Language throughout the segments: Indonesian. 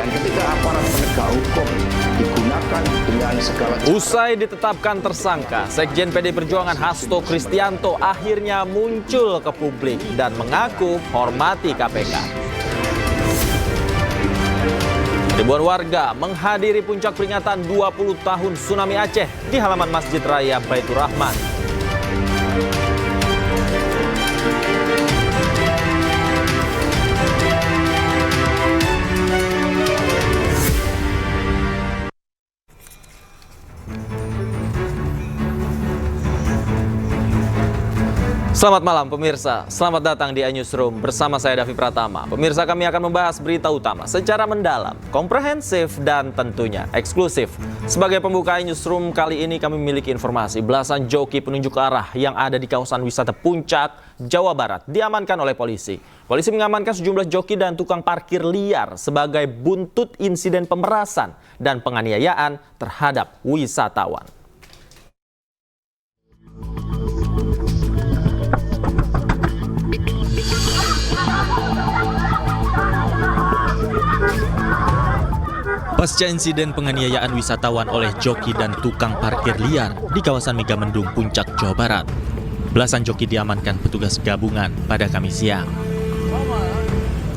Dan ketika aparat penegak hukum digunakan dengan segala cara. Usai ditetapkan tersangka, Sekjen PD Perjuangan Hasto Kristianto akhirnya muncul ke publik dan mengaku hormati KPK. Ribuan warga menghadiri puncak peringatan 20 tahun tsunami Aceh di halaman Masjid Raya Baitur Rahman. Selamat malam pemirsa, selamat datang di iNewsroom bersama saya Davi Pratama. Pemirsa, kami akan membahas berita utama secara mendalam, komprehensif, dan tentunya eksklusif. Sebagai pembuka iNewsroom kali ini kami memiliki informasi belasan joki penunjuk arah yang ada di kawasan wisata Puncak, Jawa Barat diamankan oleh polisi. Polisi mengamankan sejumlah joki dan tukang parkir liar sebagai buntut insiden pemerasan dan penganiayaan terhadap wisatawan. Pasca insiden penganiayaan wisatawan oleh joki dan tukang parkir liar di kawasan Megamendung, Puncak, Jawa Barat, belasan joki diamankan petugas gabungan pada Kamis siang.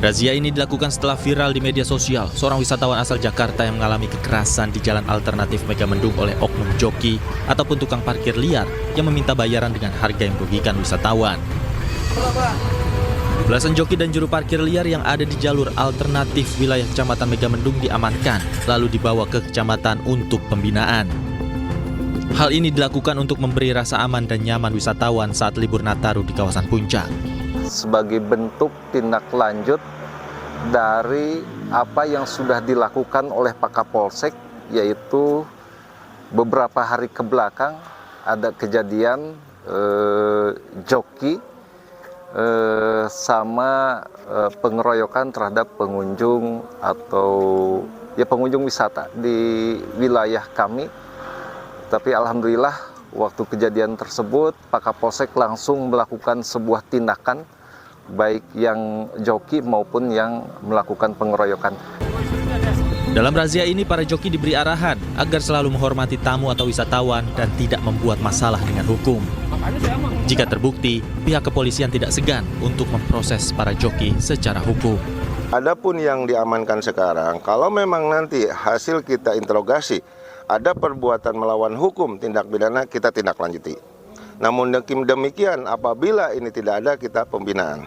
Razia ini dilakukan setelah viral di media sosial seorang wisatawan asal Jakarta yang mengalami kekerasan di jalan alternatif Megamendung oleh oknum joki ataupun tukang parkir liar yang meminta bayaran dengan harga yang merugikan wisatawan. Belasan joki dan juru parkir liar yang ada di jalur alternatif wilayah Kecamatan Megamendung diamankan, lalu dibawa ke kecamatan untuk pembinaan. Hal ini dilakukan untuk memberi rasa aman dan nyaman wisatawan saat libur Nataru di kawasan Puncak. Sebagai bentuk tindak lanjut dari apa yang sudah dilakukan oleh Pak Kapolsek, yaitu beberapa hari kebelakang ada kejadian joki sama pengeroyokan terhadap pengunjung atau pengunjung wisata di wilayah kami. Tapi alhamdulillah waktu kejadian tersebut Pak Kapolsek langsung melakukan sebuah tindakan baik yang joki maupun yang melakukan pengeroyokan. Dalam razia ini para joki diberi arahan agar selalu menghormati tamu atau wisatawan dan tidak membuat masalah dengan hukum. Jika terbukti, pihak kepolisian tidak segan untuk memproses para joki secara hukum. Adapun yang diamankan sekarang, kalau memang nanti hasil kita interogasi, ada perbuatan melawan hukum, tindak pidana, kita tindak lanjuti. Namun demikian, apabila ini tidak ada, kita pembinaan.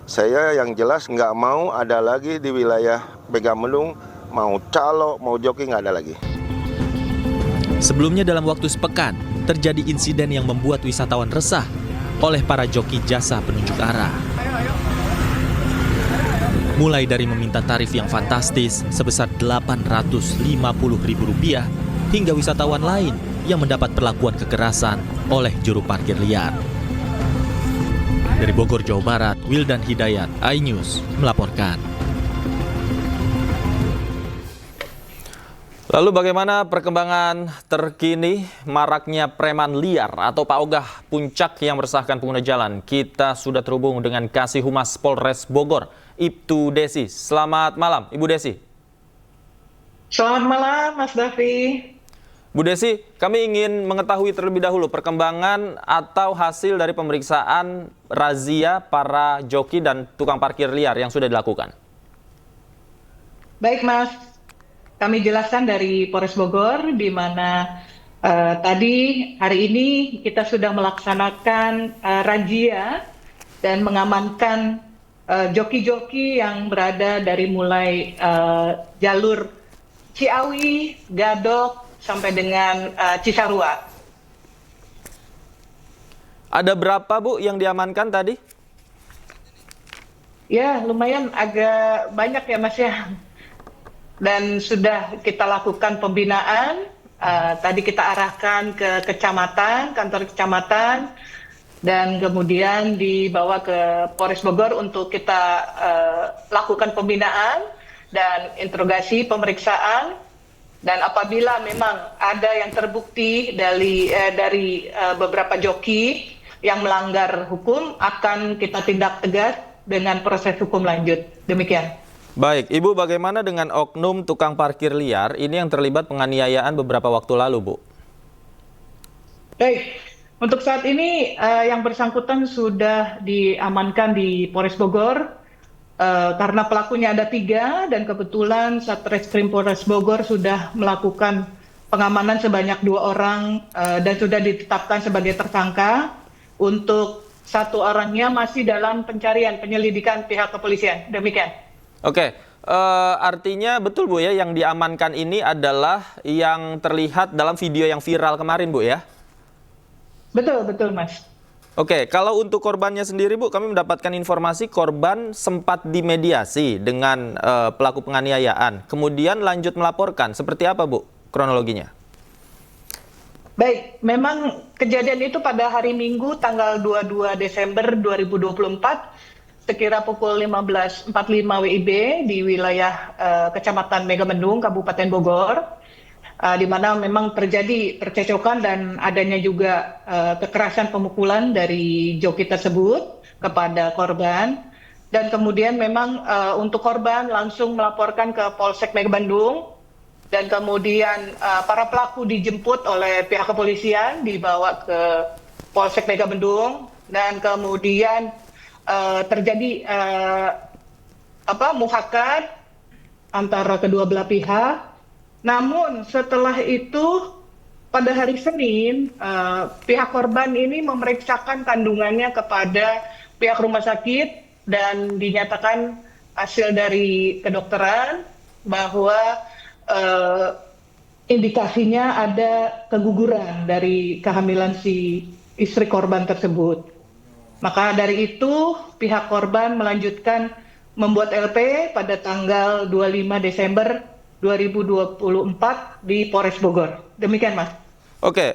Saya yang jelas nggak mau ada lagi di wilayah Megamendung, mau calo, mau joki, nggak ada lagi. Sebelumnya dalam waktu sepekan, terjadi insiden yang membuat wisatawan resah oleh para joki jasa penunjuk arah. Mulai dari meminta tarif yang fantastis sebesar Rp850.000 hingga wisatawan lain yang mendapat perlakuan kekerasan oleh juru parkir liar. Dari Bogor, Jawa Barat, Wildan Hidayat, iNews melaporkan. Lalu bagaimana perkembangan terkini maraknya preman liar atau Pak Ogah Puncak yang meresahkan pengguna jalan? Kita sudah terhubung dengan Kasih Humas Polres Bogor, Ibtu Desi. Selamat malam, Ibu Desi. Selamat malam, Mas Davi. Bu Desi, kami ingin mengetahui terlebih dahulu perkembangan atau hasil dari pemeriksaan razia para joki dan tukang parkir liar yang sudah dilakukan. Baik, Mas. Kami jelaskan dari Polres Bogor, di mana tadi hari ini kita sudah melaksanakan razia dan mengamankan joki-joki yang berada dari mulai jalur Ciawi, Gadok, sampai dengan Cisarua. Ada berapa, Bu, yang diamankan tadi? Ya, lumayan agak banyak ya, Mas ya. Dan sudah kita lakukan pembinaan, tadi kita arahkan ke kecamatan, kantor kecamatan, dan kemudian dibawa ke Polres Bogor untuk kita lakukan pembinaan dan interogasi pemeriksaan. Dan apabila memang ada yang terbukti dari beberapa joki yang melanggar hukum, akan kita tindak tegas dengan proses hukum lanjut. Demikian. Baik, Ibu, bagaimana dengan oknum tukang parkir liar ini yang terlibat penganiayaan beberapa waktu lalu, Bu? Baik, untuk saat ini yang bersangkutan sudah diamankan di Polres Bogor karena pelakunya ada 3 dan kebetulan Satreskrim Polres Bogor sudah melakukan pengamanan sebanyak 2 orang dan sudah ditetapkan sebagai tersangka. Untuk 1 orangnya masih dalam pencarian penyelidikan pihak kepolisian. Demikian. Oke, artinya betul, Bu, ya, yang diamankan ini adalah yang terlihat dalam video yang viral kemarin, Bu, ya? Betul, Mas. Oke, kalau untuk korbannya sendiri, Bu, kami mendapatkan informasi korban sempat dimediasi dengan pelaku penganiayaan, kemudian lanjut melaporkan. Seperti apa, Bu, kronologinya? Baik, memang kejadian itu pada hari Minggu tanggal 22 Desember 2024 sekira pukul 15.45 WIB di wilayah Kecamatan Megamendung, Kabupaten Bogor, di mana memang terjadi percecokan dan adanya juga kekerasan pemukulan dari joki tersebut kepada korban. Dan kemudian memang untuk korban langsung melaporkan ke Polsek Megamendung. Dan kemudian para pelaku dijemput oleh pihak kepolisian, dibawa ke Polsek Megamendung, dan kemudian terjadi mufakat antara kedua belah pihak. Namun setelah itu pada hari Senin pihak korban ini memeriksakan kandungannya kepada pihak rumah sakit dan dinyatakan hasil dari kedokteran bahwa indikasinya ada keguguran dari kehamilan si istri korban tersebut. Maka dari itu pihak korban melanjutkan membuat LP pada tanggal 25 Desember 2024 di Polres Bogor. Demikian, Mas. Oke,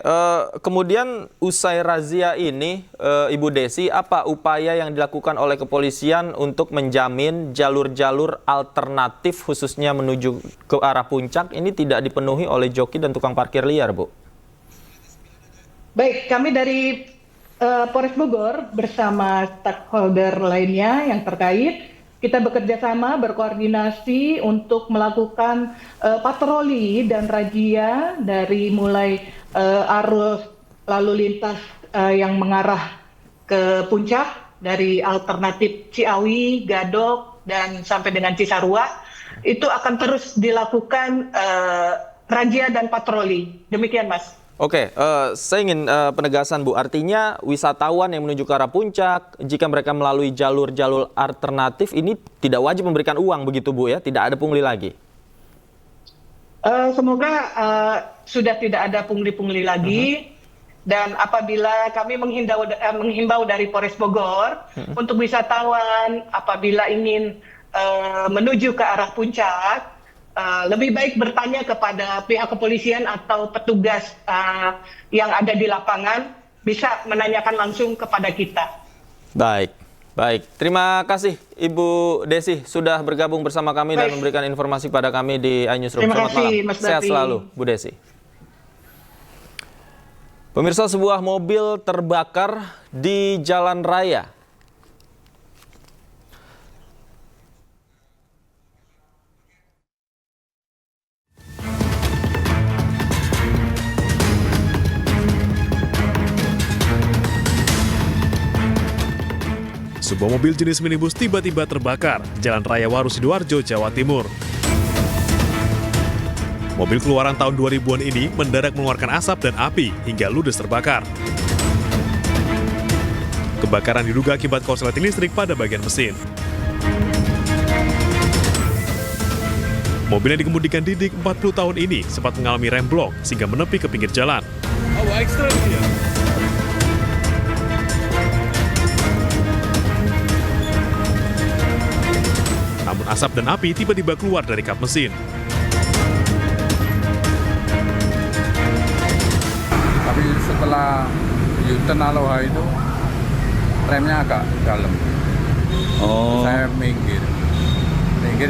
kemudian usai razia ini, Ibu Desi, apa upaya yang dilakukan oleh kepolisian untuk menjamin jalur-jalur alternatif khususnya menuju ke arah puncak ini tidak dipenuhi oleh joki dan tukang parkir liar, Bu? Baik, kami dari Polres Bogor bersama stakeholder lainnya yang terkait, kita bekerja sama berkoordinasi untuk melakukan patroli dan razia dari mulai arus lalu lintas yang mengarah ke puncak dari alternatif Ciawi, Gadok, dan sampai dengan Cisarua. Itu akan terus dilakukan razia dan patroli. Demikian, Mas. Oke, saya ingin penegasan, Bu. Artinya wisatawan yang menuju ke arah puncak, jika mereka melalui jalur-jalur alternatif ini tidak wajib memberikan uang begitu, Bu, ya? Tidak ada pungli lagi? Semoga sudah tidak ada pungli-pungli lagi. Dan apabila kami menghimbau dari Polres Bogor untuk wisatawan apabila ingin menuju ke arah puncak, lebih baik bertanya kepada pihak kepolisian atau petugas yang ada di lapangan, bisa menanyakan langsung kepada kita. Baik. Terima kasih Ibu Desi sudah bergabung bersama kami dan memberikan informasi pada kami di iNewsroom. Selamat malam. Mas Sehat selalu, Bu Desi. Pemirsa, sebuah mobil terbakar di jalan raya. Sebuah mobil jenis minibus tiba-tiba terbakar di Jalan Raya Waru Sidoarjo, Jawa Timur. Mobil keluaran tahun 2000-an ini mendadak mengeluarkan asap dan api hingga ludes terbakar. Kebakaran diduga akibat korsleting listrik pada bagian mesin. Mobil yang dikemudikan Didik 40 tahun ini sempat mengalami remblong sehingga menepi ke pinggir jalan. Namun asap dan api tiba-tiba keluar dari kap mesin. Tapi setelah U-turn Aloha itu remnya agak dalam. Saya minggir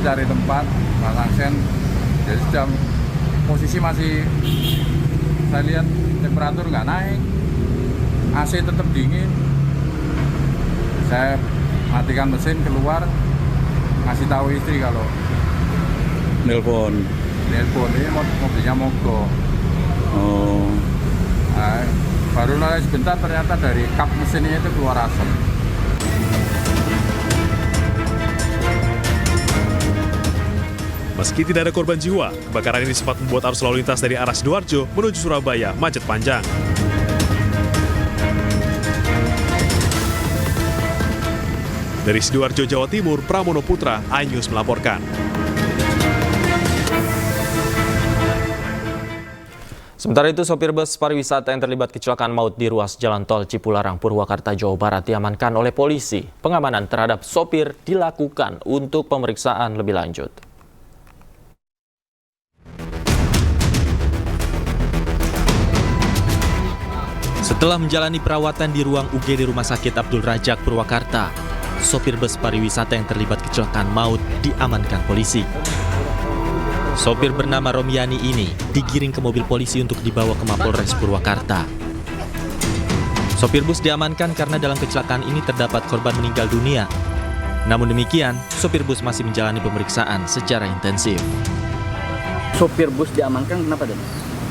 cari tempat, pasang sen. Jadi jam posisi masih, saya lihat temperatur nggak naik, AC tetap dingin. Saya matikan mesin, keluar, ngasih tahu istri kalau Nelpon. ini mobilnya mogok. Oh. Nah, baru noleh sebentar ternyata dari kap mesinnya itu keluar asap. Meski tidak ada korban jiwa, kebakaran ini sempat membuat arus lalu lintas dari arah Sidoarjo menuju Surabaya macet panjang. Dari Sidoarjo, Jawa Timur, Pramono Putra, iNews melaporkan. Sementara itu, sopir bus pariwisata yang terlibat kecelakaan maut di ruas jalan tol Cipularang, Purwakarta, Jawa Barat diamankan oleh polisi. Pengamanan terhadap sopir dilakukan untuk pemeriksaan lebih lanjut. Setelah menjalani perawatan di ruang UGD Rumah Sakit Abdul Rajak, Purwakarta, sopir bus pariwisata yang terlibat kecelakaan maut diamankan polisi. Sopir bernama Romiani ini digiring ke mobil polisi untuk dibawa ke Mapolres Purwakarta. Sopir bus diamankan karena dalam kecelakaan ini terdapat korban meninggal dunia. Namun demikian, sopir bus masih menjalani pemeriksaan secara intensif. Sopir bus diamankan kenapa, Dan?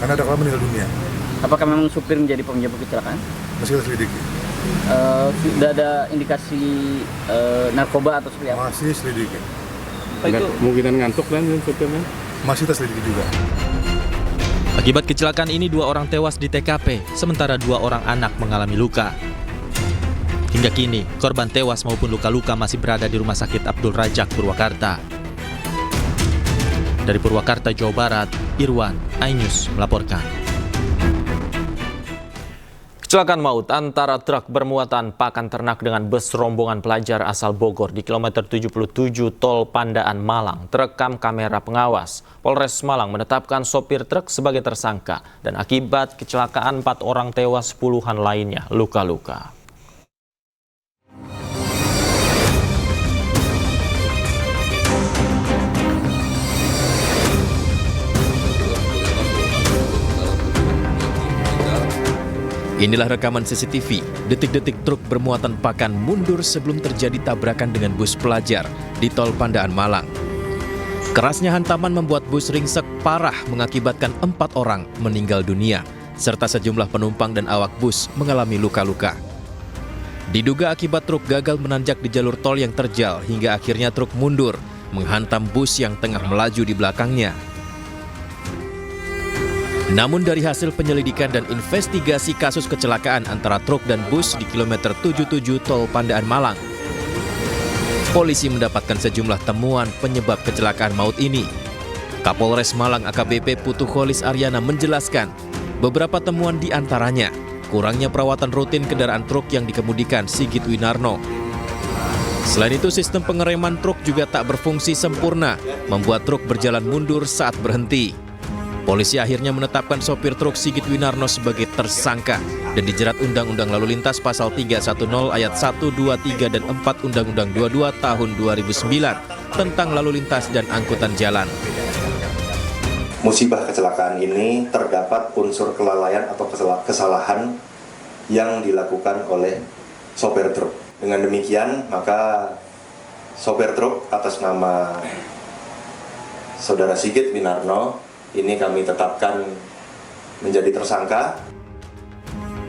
Karena ada korban meninggal dunia. Apakah memang supir menjadi penyebab kecelakaan? Masih kita selidiki. Sudah ada indikasi narkoba atau seperti apa? Masih selidiki. Kemungkinan ngantuk kan sopirnya? Masih kita selidiki juga. Akibat kecelakaan ini 2 orang tewas di TKP, sementara 2 orang anak mengalami luka. Hingga kini, korban tewas maupun luka-luka masih berada di Rumah Sakit Abdul Rajak, Purwakarta. Dari Purwakarta, Jawa Barat, Irwan, iNews melaporkan. Kecelakaan maut antara truk bermuatan pakan ternak dengan bus rombongan pelajar asal Bogor di kilometer 77 Tol Pandaan Malang terekam kamera pengawas. Polres Malang menetapkan sopir truk sebagai tersangka dan akibat kecelakaan 4 orang tewas, puluhan lainnya luka-luka. Inilah rekaman CCTV, detik-detik truk bermuatan pakan mundur sebelum terjadi tabrakan dengan bus pelajar di Tol Pandaan Malang. Kerasnya hantaman membuat bus ringsek parah mengakibatkan 4 orang meninggal dunia, serta sejumlah penumpang dan awak bus mengalami luka-luka. Diduga akibat truk gagal menanjak di jalur tol yang terjal hingga akhirnya truk mundur, menghantam bus yang tengah melaju di belakangnya. Namun dari hasil penyelidikan dan investigasi kasus kecelakaan antara truk dan bus di kilometer 77 Tol Pandaan Malang, polisi mendapatkan sejumlah temuan penyebab kecelakaan maut ini. Kapolres Malang AKBP Putu Kholis Aryana menjelaskan, beberapa temuan di antaranya kurangnya perawatan rutin kendaraan truk yang dikemudikan Sigit Winarno. Selain itu, sistem pengereman truk juga tak berfungsi sempurna, membuat truk berjalan mundur saat berhenti. Polisi akhirnya menetapkan sopir truk Sigit Winarno sebagai tersangka dan dijerat Undang-Undang Lalu Lintas Pasal 310 Ayat 1, 2, 3, dan 4 Undang-Undang 22 Tahun 2009 tentang Lalu Lintas dan Angkutan Jalan. Musibah kecelakaan ini terdapat unsur kelalaian atau kesalahan yang dilakukan oleh sopir truk. Dengan demikian, maka sopir truk atas nama Saudara Sigit Winarno ini kami tetapkan menjadi tersangka.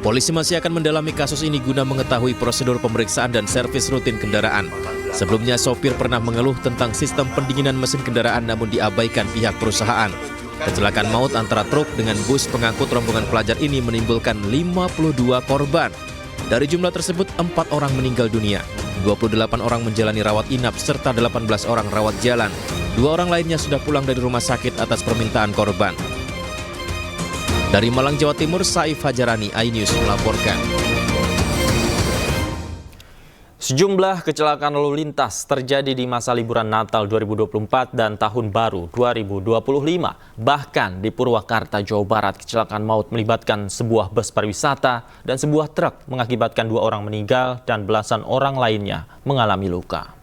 Polisi masih akan mendalami kasus ini guna mengetahui prosedur pemeriksaan dan servis rutin kendaraan. Sebelumnya, sopir pernah mengeluh tentang sistem pendinginan mesin kendaraan namun diabaikan pihak perusahaan. Kecelakaan maut antara truk dengan bus pengangkut rombongan pelajar ini menimbulkan 52 korban. Dari jumlah tersebut, 4 orang meninggal dunia, 28 orang menjalani rawat inap, serta 18 orang rawat jalan. 2 orang lainnya sudah pulang dari rumah sakit atas permintaan korban. Dari Malang, Jawa Timur, Saif Hajarani, iNews melaporkan. Sejumlah kecelakaan lalu lintas terjadi di masa liburan Natal 2024 dan Tahun Baru 2025. Bahkan di Purwakarta, Jawa Barat, kecelakaan maut melibatkan sebuah bus pariwisata dan sebuah truk mengakibatkan 2 orang meninggal dan belasan orang lainnya mengalami luka.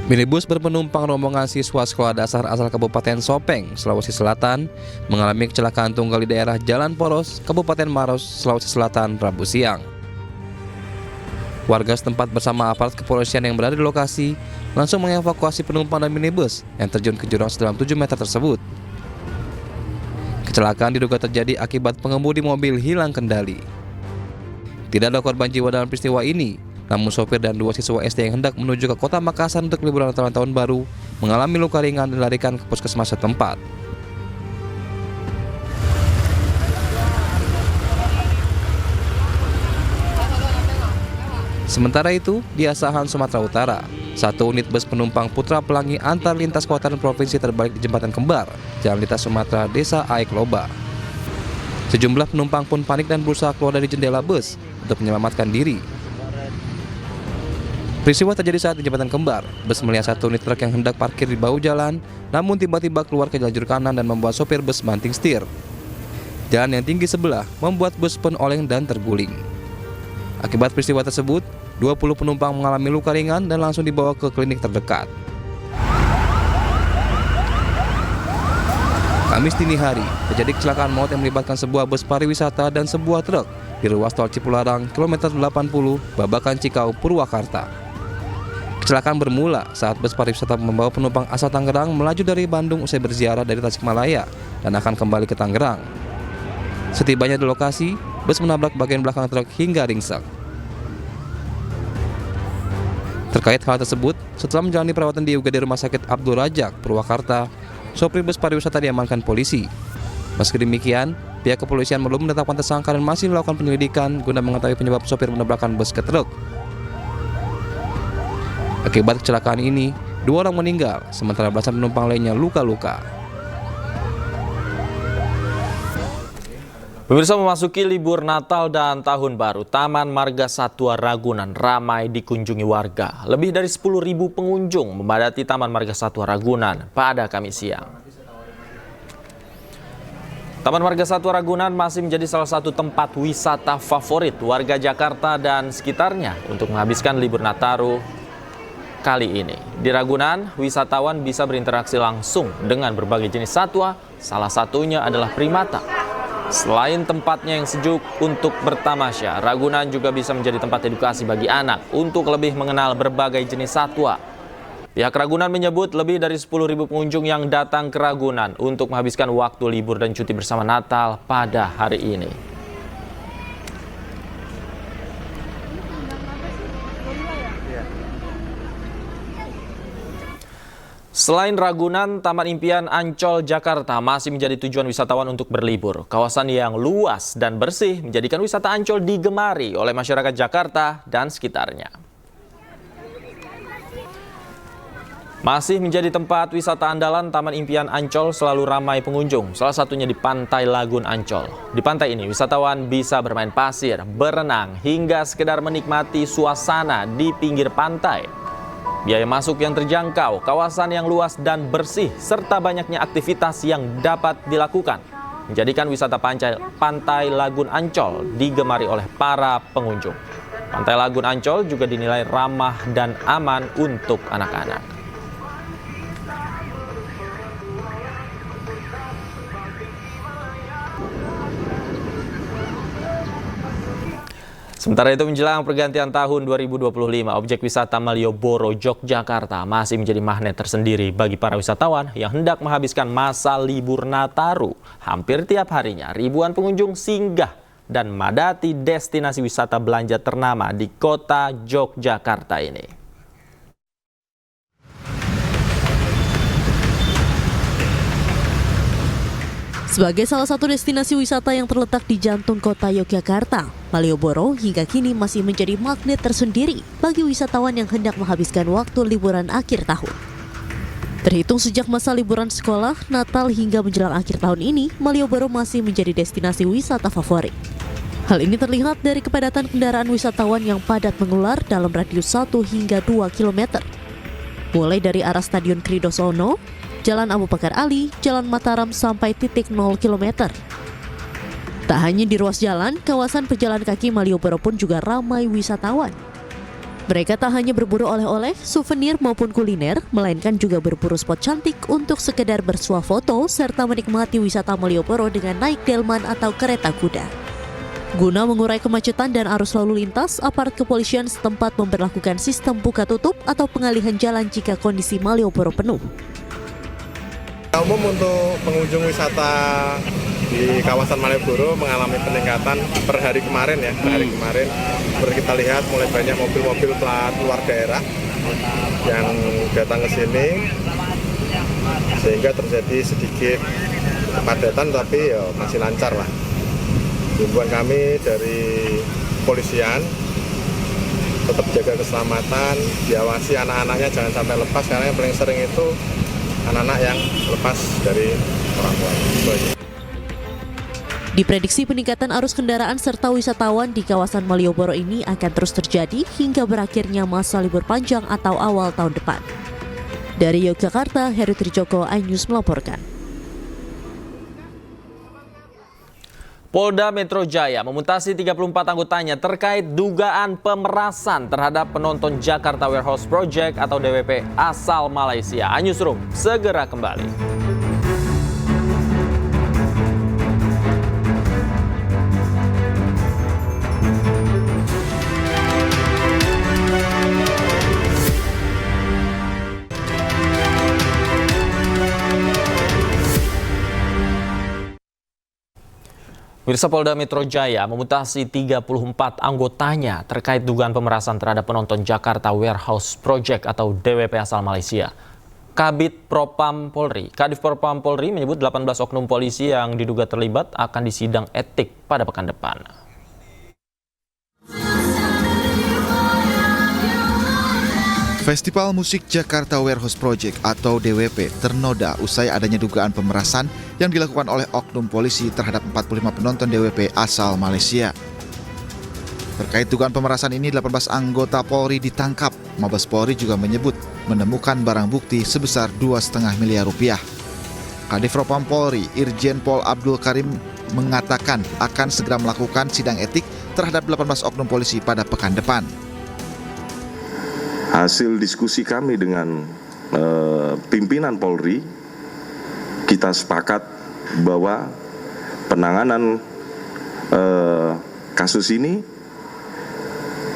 Minibus berpenumpang rombongan siswa sekolah dasar asal Kabupaten Sopeng, Sulawesi Selatan, mengalami kecelakaan tunggal di daerah Jalan Poros, Kabupaten Maros, Sulawesi Selatan, Rabu siang. Warga setempat bersama aparat kepolisian yang berada di lokasi langsung mengevakuasi penumpang dan minibus yang terjun ke jurang sedalam 7 meter tersebut. Kecelakaan diduga terjadi akibat pengemudi mobil hilang kendali. Tidak ada korban jiwa dalam peristiwa ini, namun sopir dan 2 siswa SD yang hendak menuju ke kota Makassar untuk liburan Natal Tahun Baru mengalami luka ringan dan dilarikan ke puskesmas setempat. Sementara itu, di Asahan, Sumatera Utara, 1 unit bus penumpang Putra Pelangi antar lintas kota dan provinsi terbalik di Jembatan Kembar, Jalan Lintas Sumatera, Desa Aik Loba. Sejumlah penumpang pun panik dan berusaha keluar dari jendela bus untuk menyelamatkan diri. Peristiwa terjadi saat di Jembatan Kembar, bus melihat 1 unit truk yang hendak parkir di bahu jalan, namun tiba-tiba keluar ke lajur kanan dan membuat sopir bus banting setir. Jalan yang tinggi sebelah membuat bus pun oleng dan terguling. Akibat peristiwa tersebut, 20 penumpang mengalami luka ringan dan langsung dibawa ke klinik terdekat. Kamis dini hari, terjadi kecelakaan maut yang melibatkan sebuah bus pariwisata dan sebuah truk di ruas tol Cipularang, kilometer 80, Babakan Cikau, Purwakarta. Kecelakaan bermula saat bus pariwisata membawa penumpang asal Tangerang melaju dari Bandung usai berziarah dari Tasikmalaya dan akan kembali ke Tangerang. Setibanya di lokasi, bus menabrak bagian belakang truk hingga ringsek. Terkait hal tersebut, setelah menjalani perawatan di UGD Rumah Sakit Abdul Rajak, Purwakarta, sopir bus pariwisata diamankan polisi. Meski demikian, pihak kepolisian belum menetapkan tersangka dan masih melakukan penyelidikan guna mengetahui penyebab sopir menabrakkan bus ke truk. Akibat kecelakaan ini, 2 orang meninggal, sementara belasan penumpang lainnya luka-luka. Pemirsa, memasuki libur Natal dan Tahun Baru, Taman Marga Satwa Ragunan ramai dikunjungi warga. Lebih dari 10.000 pengunjung memadati Taman Marga Satwa Ragunan pada Kamis siang. Taman Marga Satwa Ragunan masih menjadi salah satu tempat wisata favorit warga Jakarta dan sekitarnya untuk menghabiskan libur Nataru kali ini. Di Ragunan, wisatawan bisa berinteraksi langsung dengan berbagai jenis satwa, salah satunya adalah primata. Selain tempatnya yang sejuk untuk bertamasya, Ragunan juga bisa menjadi tempat edukasi bagi anak untuk lebih mengenal berbagai jenis satwa. Pihak Ragunan menyebut lebih dari 10.000 pengunjung yang datang ke Ragunan untuk menghabiskan waktu libur dan cuti bersama Natal pada hari ini. Selain Ragunan, Taman Impian Ancol, Jakarta masih menjadi tujuan wisatawan untuk berlibur. Kawasan yang luas dan bersih menjadikan wisata Ancol digemari oleh masyarakat Jakarta dan sekitarnya. Masih menjadi tempat wisata andalan, Taman Impian Ancol selalu ramai pengunjung, salah satunya di Pantai Lagun Ancol. Di pantai ini, wisatawan bisa bermain pasir, berenang, hingga sekedar menikmati suasana di pinggir pantai. Biaya masuk yang terjangkau, kawasan yang luas dan bersih, serta banyaknya aktivitas yang dapat dilakukan, menjadikan wisata Pantai Lagun Ancol digemari oleh para pengunjung. Pantai Lagun Ancol juga dinilai ramah dan aman untuk anak-anak. Sementara itu, menjelang pergantian tahun 2025, objek wisata Malioboro, Yogyakarta masih menjadi magnet tersendiri bagi para wisatawan yang hendak menghabiskan masa libur Nataru. Hampir tiap harinya, ribuan pengunjung singgah dan madati destinasi wisata belanja ternama di kota Yogyakarta ini. Sebagai salah satu destinasi wisata yang terletak di jantung kota Yogyakarta, Malioboro hingga kini masih menjadi magnet tersendiri bagi wisatawan yang hendak menghabiskan waktu liburan akhir tahun. Terhitung sejak masa liburan sekolah, Natal hingga menjelang akhir tahun ini, Malioboro masih menjadi destinasi wisata favorit. Hal ini terlihat dari kepadatan kendaraan wisatawan yang padat mengular dalam radius 1 hingga 2 km. Mulai dari arah Stadion Kridosono, Jalan Abu Bakar Ali, Jalan Mataram sampai titik 0 km. Tak hanya di ruas jalan, kawasan pejalan kaki Malioboro pun juga ramai wisatawan. Mereka tak hanya berburu oleh-oleh, souvenir maupun kuliner, melainkan juga berburu spot cantik untuk sekedar bersuah foto serta menikmati wisata Malioboro dengan naik delman atau kereta kuda. Guna mengurai kemacetan dan arus lalu lintas, aparat kepolisian setempat memberlakukan sistem buka tutup atau pengalihan jalan jika kondisi Malioboro penuh. Umum untuk pengunjung wisata di kawasan Malioboro mengalami peningkatan per hari kemarin ya. Per hari kemarin seperti kita lihat mulai banyak mobil-mobil plat luar daerah yang datang ke sini sehingga terjadi sedikit kepadatan, tapi ya masih lancar lah. Himbauan kami dari kepolisian tetap jaga keselamatan, diawasi anak-anaknya jangan sampai lepas, karena yang paling sering itu anak-anak yang lepas dari orang tua. Diprediksi peningkatan arus kendaraan serta wisatawan di kawasan Malioboro ini akan terus terjadi hingga berakhirnya masa libur panjang atau awal tahun depan. Dari Yogyakarta, Heru Trijoko, iNews melaporkan. Polda Metro Jaya memutasi 34 anggotanya terkait dugaan pemerasan terhadap penonton Jakarta Warehouse Project atau DWP asal Malaysia. iNewsroom segera kembali. Pemirsa, Polda Metro Jaya memutasi 34 anggotanya terkait dugaan pemerasan terhadap penonton Jakarta Warehouse Project atau DWP asal Malaysia. Kadif Propam Polri menyebut 18 oknum polisi yang diduga terlibat akan disidang etik pada pekan depan. Festival Musik Jakarta Warehouse Project atau DWP ternoda usai adanya dugaan pemerasan yang dilakukan oleh oknum polisi terhadap 45 penonton DWP asal Malaysia. Terkait dugaan pemerasan ini, 18 anggota Polri ditangkap. Mabes Polri juga menyebut menemukan barang bukti sebesar 2,5 miliar rupiah. Kadif Propam Polri, Irjen Pol Abdul Karim mengatakan akan segera melakukan sidang etik terhadap 18 oknum polisi pada pekan depan. Hasil diskusi kami dengan pimpinan Polri, kita sepakat bahwa penanganan kasus ini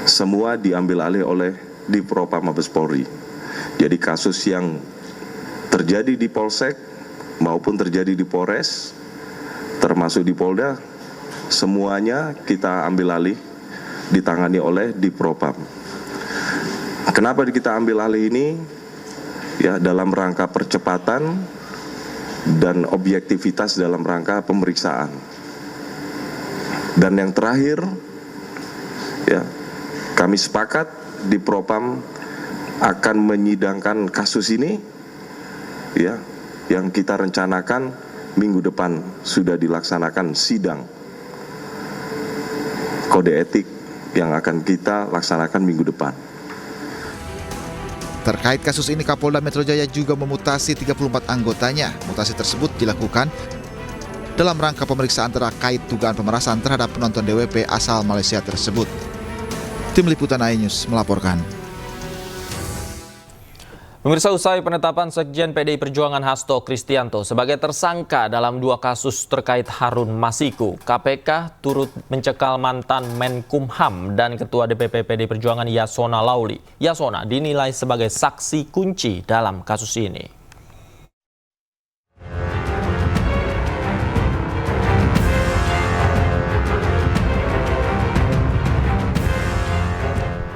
semua diambil alih oleh Divpropam Mabes Polri. Jadi kasus yang terjadi di Polsek maupun terjadi di Polres, termasuk di Polda, semuanya kita ambil alih, ditangani oleh Divpropam. Kenapa kita ambil alih ini? Ya, dalam rangka percepatan dan objektivitas dalam rangka pemeriksaan. Dan yang terakhir, ya, kami sepakat di Propam akan menyidangkan kasus ini, ya, yang kita rencanakan minggu depan sudah dilaksanakan sidang kode etik yang akan kita laksanakan minggu depan. Terkait kasus ini, Kapolda Metro Jaya juga memutasi 34 anggotanya. Mutasi tersebut dilakukan dalam rangka pemeriksaan terkait dugaan pemerasan terhadap penonton DWP asal Malaysia tersebut. Tim Liputan iNews melaporkan. Pemirsa, usai penetapan Sekjen PDI Perjuangan Hasto Kristianto sebagai tersangka dalam 2 kasus terkait Harun Masiku, KPK turut mencekal mantan Menkumham dan Ketua DPP PDI Perjuangan Yasona Lauli. Yasona dinilai sebagai saksi kunci dalam kasus ini.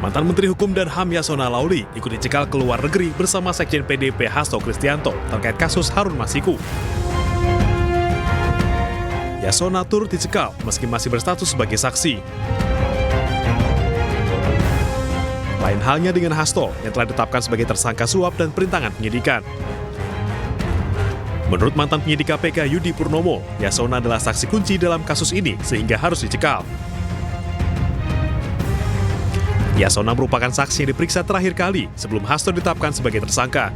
Mantan Menteri Hukum dan HAM Yasona Lauli ikut dicekal ke luar negeri bersama Sekjen PDIP Hasto Kristianto terkait kasus Harun Masiku. Yasona turut dicekal meski masih berstatus sebagai saksi. Lain halnya dengan Hasto yang telah ditetapkan sebagai tersangka suap dan perintangan penyidikan. Menurut mantan penyidik KPK Yudi Purnomo, Yasona adalah saksi kunci dalam kasus ini sehingga harus dicekal. Yasona merupakan saksi yang diperiksa terakhir kali sebelum Hasto ditetapkan sebagai tersangka.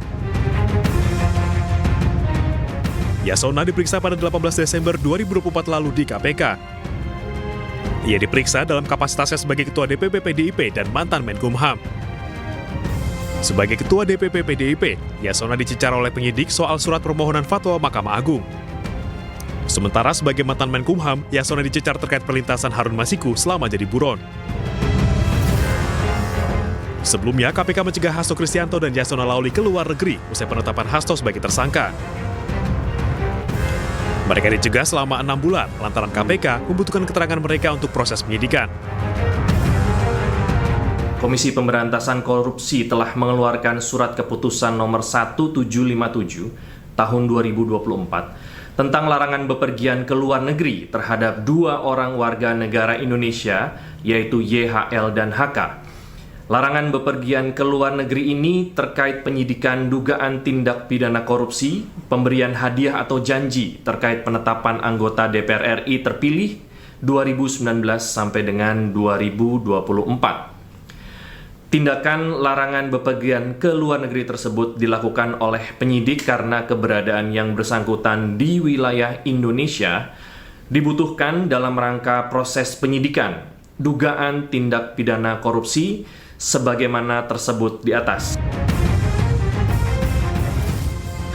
Yasona diperiksa pada 18 Desember 2024 lalu di KPK. Ia diperiksa dalam kapasitasnya sebagai Ketua DPP PDIP dan mantan Menkumham. Sebagai Ketua DPP PDIP, Yasona dicecar oleh penyidik soal surat permohonan fatwa Mahkamah Agung. Sementara sebagai mantan Menkumham, Yasona dicecar terkait perlintasan Harun Masiku selama jadi buron. Sebelumnya, KPK mencegah Hasto Kristianto dan Yasona Lawli ke luar negeri usai penetapan Hasto sebagai tersangka. Mereka dicegah selama 6 bulan lantaran KPK membutuhkan keterangan mereka untuk proses penyidikan. Komisi Pemberantasan Korupsi telah mengeluarkan surat keputusan nomor 1757 tahun 2024 tentang larangan bepergian ke luar negeri terhadap 2 orang warga negara Indonesia, yaitu YHL dan HK. Larangan bepergian ke luar negeri ini terkait penyidikan dugaan tindak pidana korupsi, pemberian hadiah atau janji terkait penetapan anggota DPR RI terpilih 2019 sampai dengan 2024. Tindakan larangan bepergian ke luar negeri tersebut dilakukan oleh penyidik karena keberadaan yang bersangkutan di wilayah Indonesia dibutuhkan dalam rangka proses penyidikan dugaan tindak pidana korupsi sebagaimana tersebut di atas.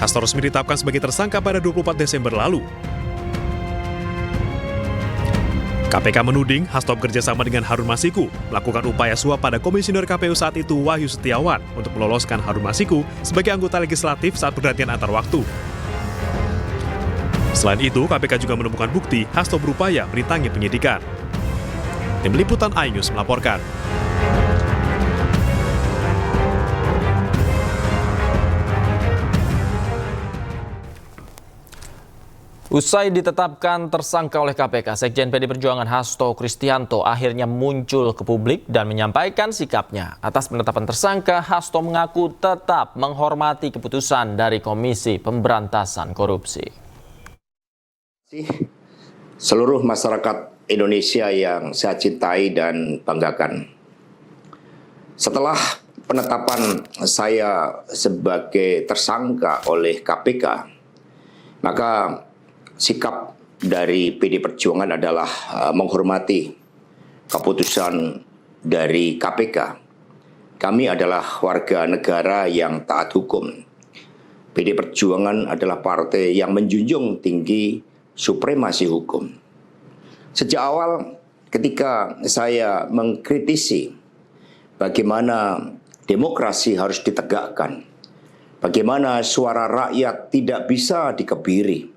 Hasto resmi ditetapkan sebagai tersangka pada 24 Desember lalu. KPK menuding Hasto bekerjasama dengan Harun Masiku melakukan upaya suap pada Komisioner KPU saat itu Wahyu Setiawan untuk meloloskan Harun Masiku sebagai anggota legislatif saat pergantian antar waktu. Selain itu, KPK juga menemukan bukti Hasto berupaya merintangi penyidikan. Tim Liputan iNews melaporkan. Usai ditetapkan tersangka oleh KPK, Sekjen PD Perjuangan Hasto Kristianto akhirnya muncul ke publik dan menyampaikan sikapnya. Atas penetapan tersangka, Hasto mengaku tetap menghormati keputusan dari Komisi Pemberantasan Korupsi. Seluruh masyarakat Indonesia yang saya cintai dan banggakan. Setelah penetapan saya sebagai tersangka oleh KPK, maka sikap dari PD Perjuangan adalah menghormati keputusan dari KPK. Kami adalah warga negara yang taat hukum. PD Perjuangan adalah partai yang menjunjung tinggi supremasi hukum. Sejak awal ketika saya mengkritisi bagaimana demokrasi harus ditegakkan, bagaimana suara rakyat tidak bisa dikebiri,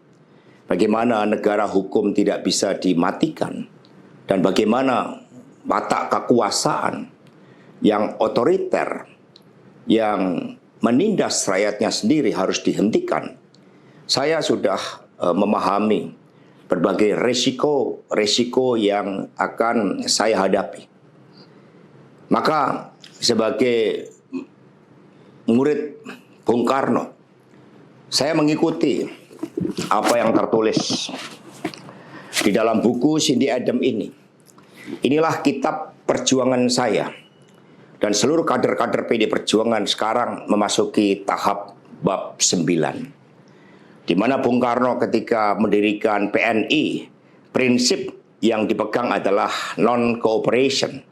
bagaimana negara hukum tidak bisa dimatikan, dan bagaimana watak kekuasaan yang otoriter, yang menindas rakyatnya sendiri harus dihentikan. Saya sudah memahami berbagai resiko yang akan saya hadapi. Maka sebagai murid Bung Karno, saya mengikuti apa yang tertulis di dalam buku Cindy Adam ini. Inilah kitab perjuangan saya. Dan seluruh kader-kader PD Perjuangan sekarang memasuki tahap bab 9. Di mana Bung Karno ketika mendirikan PNI, prinsip yang dipegang adalah non-cooperation.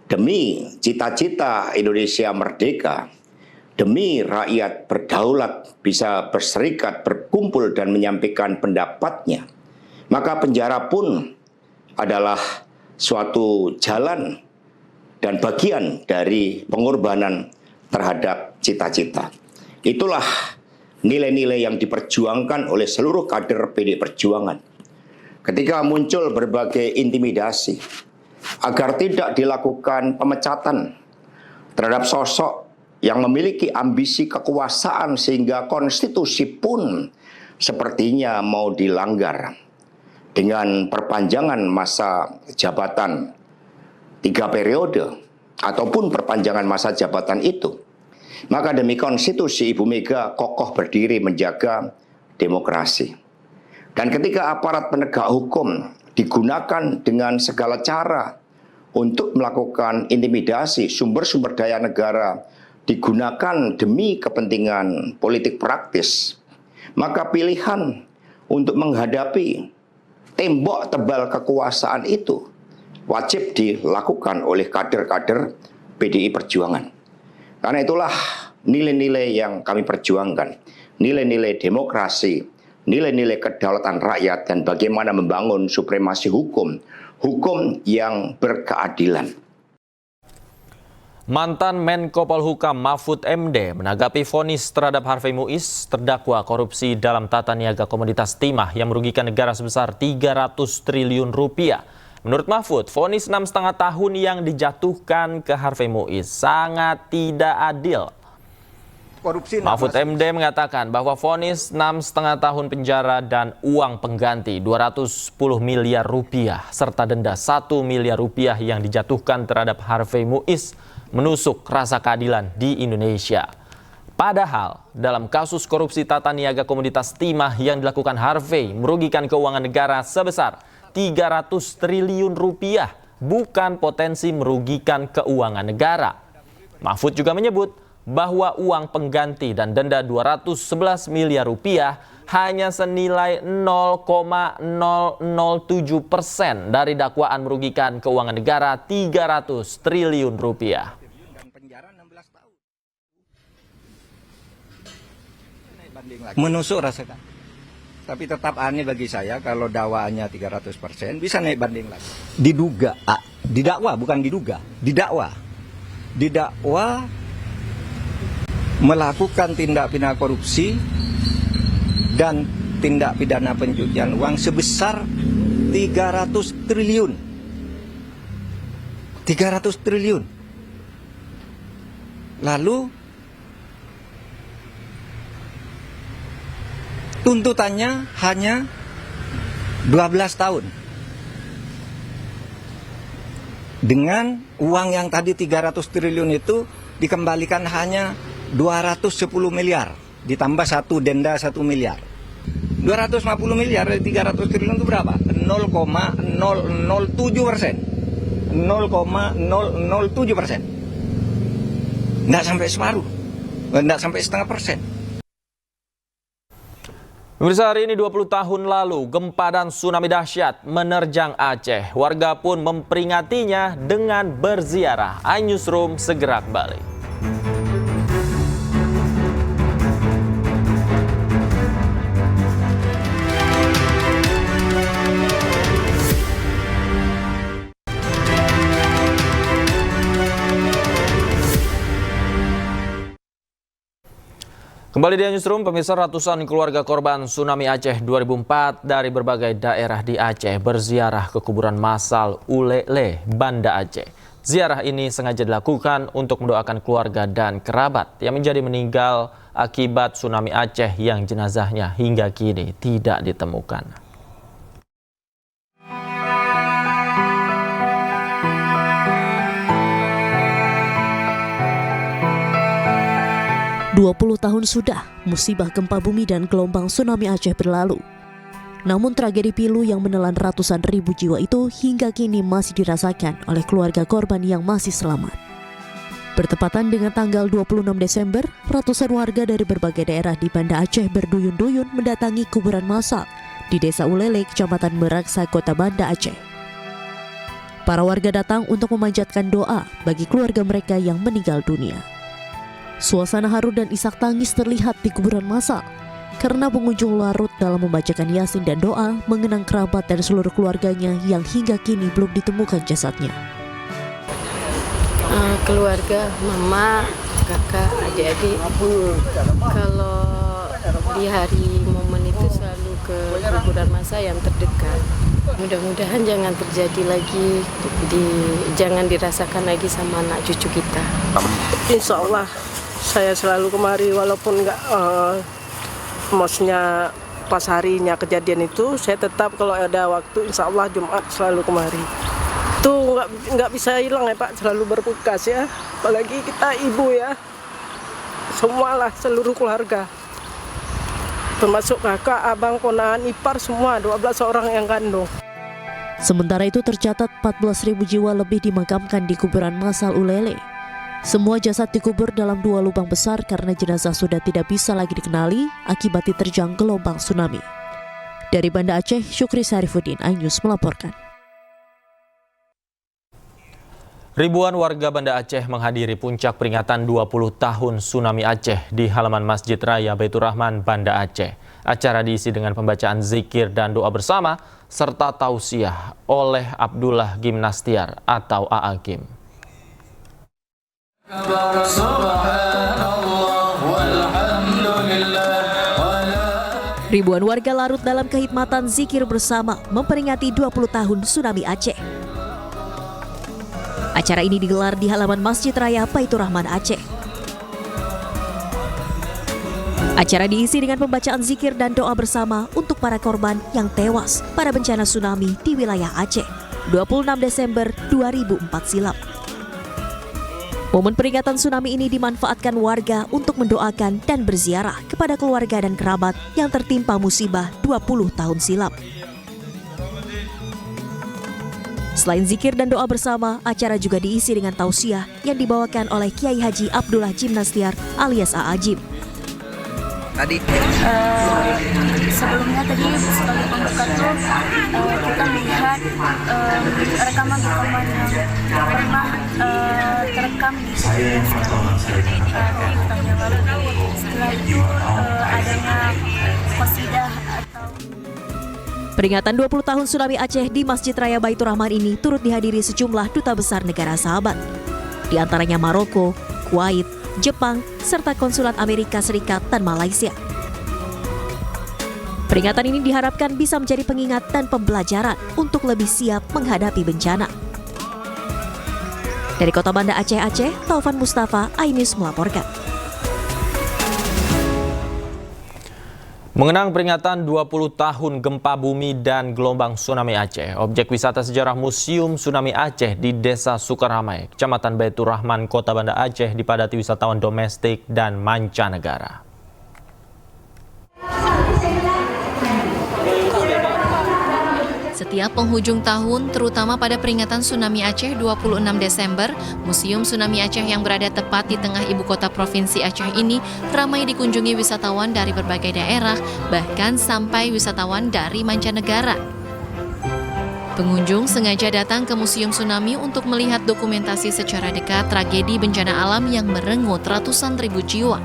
Demi cita-cita Indonesia merdeka, demi rakyat berdaulat, bisa berserikat, berkumpul, dan menyampaikan pendapatnya, maka penjara pun adalah suatu jalan dan bagian dari pengorbanan terhadap cita-cita. Itulah nilai-nilai yang diperjuangkan oleh seluruh kader PD Perjuangan. Ketika muncul berbagai intimidasi agar tidak dilakukan pemecatan terhadap sosok yang memiliki ambisi kekuasaan sehingga konstitusi pun sepertinya mau dilanggar dengan perpanjangan masa jabatan 3 periode ataupun perpanjangan masa jabatan itu, maka demi konstitusi Ibu Mega kokoh berdiri menjaga demokrasi. Dan ketika aparat penegak hukum digunakan dengan segala cara untuk melakukan intimidasi, sumber-sumber daya negara digunakan demi kepentingan politik praktis, maka pilihan untuk menghadapi tembok tebal kekuasaan itu wajib dilakukan oleh kader-kader PDI Perjuangan. Karena itulah nilai-nilai yang kami perjuangkan, nilai-nilai demokrasi, nilai-nilai kedaulatan rakyat dan bagaimana membangun supremasi hukum yang berkeadilan. Mantan Menko Polhukam Mahfud MD menanggapi vonis terhadap Harvey Muiz terdakwa korupsi dalam tata niaga komoditas timah yang merugikan negara sebesar 300 triliun rupiah. Menurut Mahfud, vonis 6,5 tahun yang dijatuhkan ke Harvey Muiz sangat tidak adil. Mahfud MD mengatakan bahwa vonis 6,5 tahun penjara dan uang pengganti 210 miliar rupiah serta denda 1 miliar rupiah yang dijatuhkan terhadap Harvey Muiz menusuk rasa keadilan di Indonesia. Padahal dalam kasus korupsi tata niaga komoditas timah yang dilakukan Harvey merugikan keuangan negara sebesar 300 triliun rupiah, bukan potensi merugikan keuangan negara. Mahfud juga menyebut bahwa uang pengganti dan denda 211 miliar rupiah hanya senilai 0,007% dari dakwaan merugikan keuangan negara 300 triliun rupiah. Menusuk rasa keadilan. Tapi tetap aneh bagi saya kalau dakwaannya 300% bisa naik banding lagi. Didakwa bukan diduga, didakwa melakukan tindak pidana korupsi dan tindak pidana pencucian uang sebesar 300 triliun. 300 triliun. Lalu tuntutannya hanya 12 tahun. Dengan uang yang tadi 300 triliun itu dikembalikan hanya 210 miliar. Ditambah satu denda 1 miliar. 250 miliar dari 300 triliun itu berapa? 0,007%. 0,007%. Nggak sampai separuh. Nggak sampai setengah persen. Pemirsa, hari ini 20 tahun lalu gempa dan tsunami dahsyat menerjang Aceh. Warga pun memperingatinya dengan berziarah. iNewsroom segera kembali. Kembali di Newsroom, pemirsa, ratusan keluarga korban tsunami Aceh 2004 dari berbagai daerah di Aceh berziarah ke kuburan massal Ulele, Banda Aceh. Ziarah ini sengaja dilakukan untuk mendoakan keluarga dan kerabat yang menjadi meninggal akibat tsunami Aceh yang jenazahnya hingga kini tidak ditemukan. 20 tahun sudah musibah gempa bumi dan gelombang tsunami Aceh berlalu. Namun tragedi pilu yang menelan ratusan ribu jiwa itu hingga kini masih dirasakan oleh keluarga korban yang masih selamat. Bertepatan dengan tanggal 26 Desember, ratusan warga dari berbagai daerah di Banda Aceh berduyun-duyun mendatangi kuburan massal di Desa Ulele, Kecamatan Meraksa, Kota Banda Aceh. Para warga datang untuk memanjatkan doa bagi keluarga mereka yang meninggal dunia. Suasana haru dan isak tangis terlihat di kuburan massal karena pengunjung larut dalam membacakan Yasin dan doa mengenang kerabat dan seluruh keluarganya yang hingga kini belum ditemukan jasadnya. Keluarga, mama, kakak, adik-adik, kalau di hari momen itu selalu ke kuburan massal yang terdekat. Mudah-mudahan jangan terjadi lagi, jangan dirasakan lagi sama anak cucu kita. Insya Allah saya selalu kemari walaupun nggak maksudnya pas harinya kejadian itu, saya tetap kalau ada waktu insya Allah Jumat selalu kemari. Itu nggak bisa hilang ya Pak, selalu berbekas ya, apalagi kita ibu ya, semualah seluruh keluarga, termasuk kakak, abang, ponakan, ipar, semua 12 orang yang kandung. Sementara itu tercatat 14.000 jiwa lebih dimakamkan di kuburan massal Ulele. Semua jasad dikubur dalam 2 lubang besar karena jenazah sudah tidak bisa lagi dikenali akibat diterjang gelombang tsunami. Dari Banda Aceh, Syukri Sarifuddin, iNews melaporkan. Ribuan warga Banda Aceh menghadiri puncak peringatan 20 tahun Tsunami Aceh di halaman Masjid Raya Baitur Rahman, Banda Aceh. Acara diisi dengan pembacaan zikir dan doa bersama, serta tausiah oleh Abdullah Gimnastiar atau AA Gim. Ribuan warga larut dalam kehikmatan zikir bersama memperingati 20 tahun Tsunami Aceh. Acara ini digelar di halaman Masjid Raya Baitur Rahman Aceh. Acara diisi dengan pembacaan zikir dan doa bersama untuk para korban yang tewas pada bencana tsunami di wilayah Aceh 26 Desember 2004 silam. Momen peringatan tsunami ini dimanfaatkan warga untuk mendoakan dan berziarah kepada keluarga dan kerabat yang tertimpa musibah 20 tahun silam. Selain zikir dan doa bersama, acara juga diisi dengan tausiah yang dibawakan oleh Kiai Haji Abdullah Gimnastiar alias AA Gim. Tadi sebelumnya tadi sebagai pembuka tuh kita melihat rekaman-rekaman yang memang terekam di tahun yang lalu. Setelah itu adanya qasidah atau peringatan 20 tahun Tsunami Aceh di Masjid Raya Baitur Rahman ini turut dihadiri sejumlah duta besar negara sahabat, di antaranya Maroko, Kuwait, Jepang, serta konsulat Amerika Serikat dan Malaysia. Peringatan ini diharapkan bisa menjadi pengingat dan pembelajaran untuk lebih siap menghadapi bencana. Dari Kota Banda Aceh, Taufan Mustafa, iNews melaporkan. Mengenang peringatan 20 tahun gempa bumi dan gelombang tsunami Aceh, objek wisata sejarah Museum Tsunami Aceh di Desa Sukaramai, Kecamatan Baitur Rahman, Kota Banda Aceh dipadati wisatawan domestik dan mancanegara. Setiap penghujung tahun, terutama pada peringatan Tsunami Aceh 26 Desember, Museum Tsunami Aceh yang berada tepat di tengah ibu kota Provinsi Aceh ini ramai dikunjungi wisatawan dari berbagai daerah, bahkan sampai wisatawan dari mancanegara. Pengunjung sengaja datang ke Museum Tsunami untuk melihat dokumentasi secara dekat tragedi bencana alam yang merenggut ratusan ribu jiwa.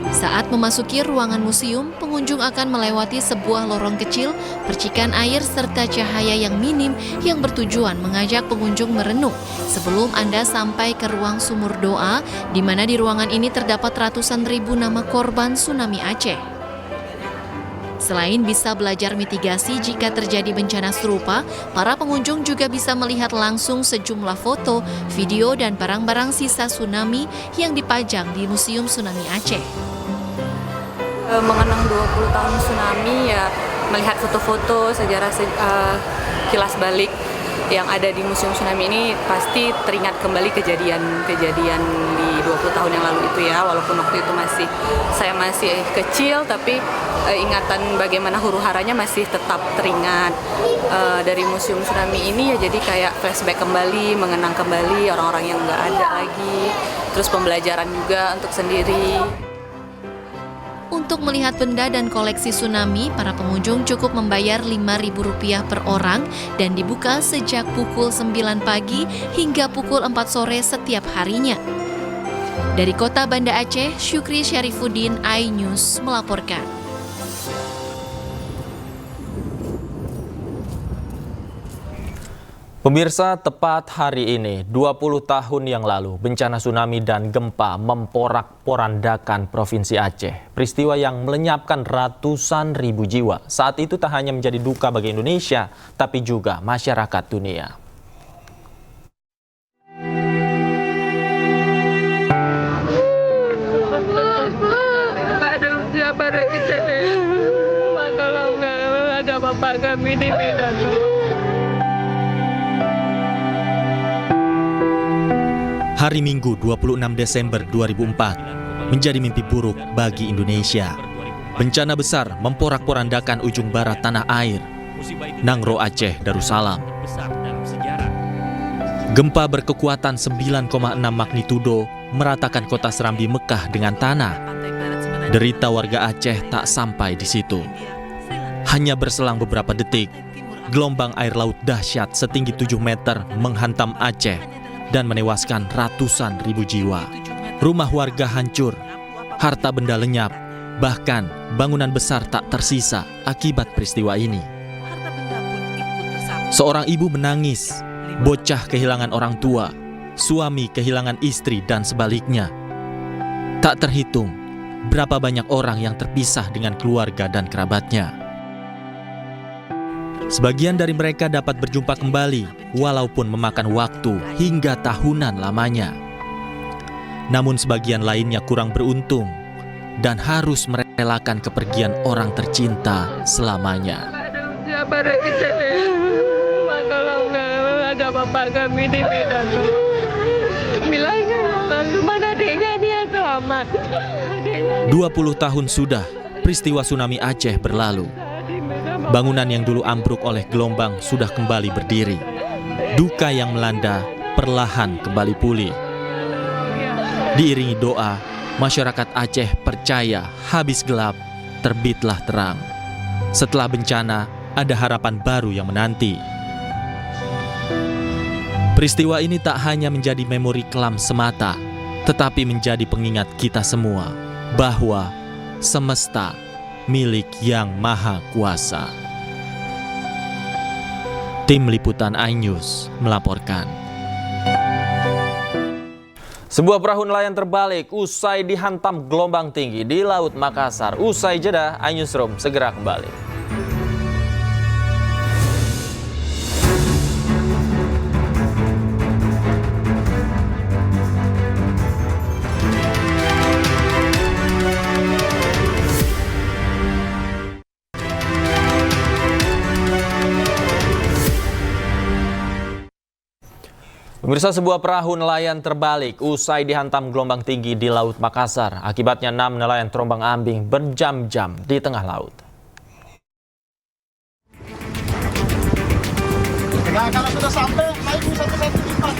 Saat memasuki ruangan museum, pengunjung akan melewati sebuah lorong kecil, percikan air serta cahaya yang minim yang bertujuan mengajak pengunjung merenung sebelum Anda sampai ke ruang sumur doa, di mana di ruangan ini terdapat ratusan ribu nama korban tsunami Aceh. Selain bisa belajar mitigasi jika terjadi bencana serupa, para pengunjung juga bisa melihat langsung sejumlah foto, video, dan barang-barang sisa tsunami yang dipajang di Museum Tsunami Aceh. Mengenang 20 tahun tsunami, ya melihat foto-foto sejarah kilas balik yang ada di Museum Tsunami ini pasti teringat kembali kejadian di 20 tahun yang lalu itu ya. Walaupun waktu itu saya masih kecil, tapi ingatan bagaimana huru-haranya masih tetap teringat. Dari Museum Tsunami ini ya jadi kayak flashback kembali, mengenang kembali orang-orang yang nggak ada lagi, terus pembelajaran juga untuk sendiri. Untuk melihat benda dan koleksi tsunami, para pengunjung cukup membayar Rp5.000 per orang dan dibuka sejak pukul 9 pagi hingga pukul 4 sore setiap harinya. Dari Kota Banda Aceh, Syukri Syarifuddin, iNews melaporkan. Pemirsa, tepat hari ini, 20 tahun yang lalu, bencana tsunami dan gempa memporak-porandakan Provinsi Aceh. Peristiwa yang melenyapkan ratusan ribu jiwa. Saat itu tak hanya menjadi duka bagi Indonesia, tapi juga masyarakat dunia. Aduh, siapa kita nih? Kalau nggak ada bapak kami di Medan. Hari Minggu 26 Desember 2004 menjadi mimpi buruk bagi Indonesia. Bencana besar memporak-porandakan ujung barat tanah air, Nangro Aceh, Darussalam. Gempa berkekuatan 9,6 magnitudo meratakan kota Serambi Mekah dengan tanah. Derita warga Aceh tak sampai di situ. Hanya berselang beberapa detik, gelombang air laut dahsyat setinggi 7 meter menghantam Aceh dan menewaskan ratusan ribu jiwa. Rumah warga hancur, harta benda lenyap, bahkan bangunan besar tak tersisa akibat peristiwa ini. Seorang ibu menangis, bocah kehilangan orang tua, suami kehilangan istri dan sebaliknya. Tak terhitung berapa banyak orang yang terpisah dengan keluarga dan kerabatnya. Sebagian dari mereka dapat berjumpa kembali walaupun memakan waktu hingga tahunan lamanya. Namun sebagian lainnya kurang beruntung dan harus merelakan kepergian orang tercinta selamanya. Siapa kita? Kalau nggak ada bapak kami di Medan, bilangnya lalu mana adiknya dia selamat. 20 tahun sudah peristiwa tsunami Aceh berlalu. Bangunan yang dulu ambruk oleh gelombang sudah kembali berdiri. Duka yang melanda perlahan kembali pulih. Diiringi doa, masyarakat Aceh percaya habis gelap, terbitlah terang. Setelah bencana, ada harapan baru yang menanti. Peristiwa ini tak hanya menjadi memori kelam semata, tetapi menjadi pengingat kita semua bahwa semesta milik Yang Maha Kuasa. Tim Liputan iNews melaporkan. Sebuah perahu nelayan terbalik usai dihantam gelombang tinggi di Laut Makassar. Usai jeda, iNewsroom segera kembali. Pemirsa, sebuah perahu nelayan terbalik usai dihantam gelombang tinggi di Laut Makassar. Akibatnya 6 nelayan terombang-ambing berjam-jam di tengah laut. Nah, kalau sudah sampai, naik satu-satu lipat.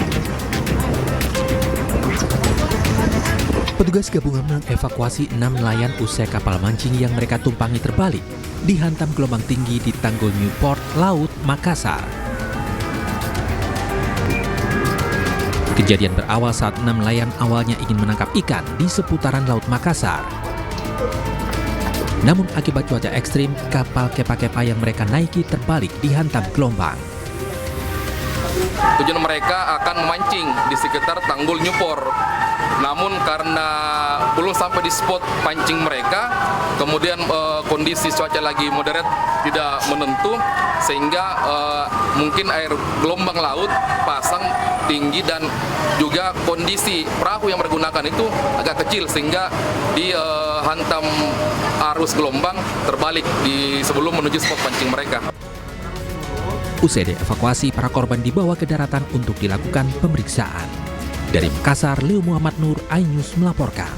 Petugas gabungan mengevakuasi 6 nelayan usai kapal mancing yang mereka tumpangi terbalik, dihantam gelombang tinggi di Tanggul Newport, Laut Makassar. Kejadian berawal saat 6 nelayan awalnya ingin menangkap ikan di seputaran Laut Makassar. Namun akibat cuaca ekstrim, kapal kepa-kepa yang mereka naiki terbalik dihantam gelombang. Tujuan mereka akan memancing di sekitar Tanggul Newport. Namun karena belum sampai di spot pancing mereka, kemudian kondisi cuaca lagi moderat tidak menentu, sehingga mungkin air gelombang laut pasang tinggi dan juga kondisi perahu yang bergunakan itu agak kecil sehingga dihantam arus gelombang terbalik sebelum menuju spot pancing mereka. Usai dievakuasi, para korban dibawa ke daratan untuk dilakukan pemeriksaan. Dari Makassar, Leo Muhammad Nur, iNews melaporkan.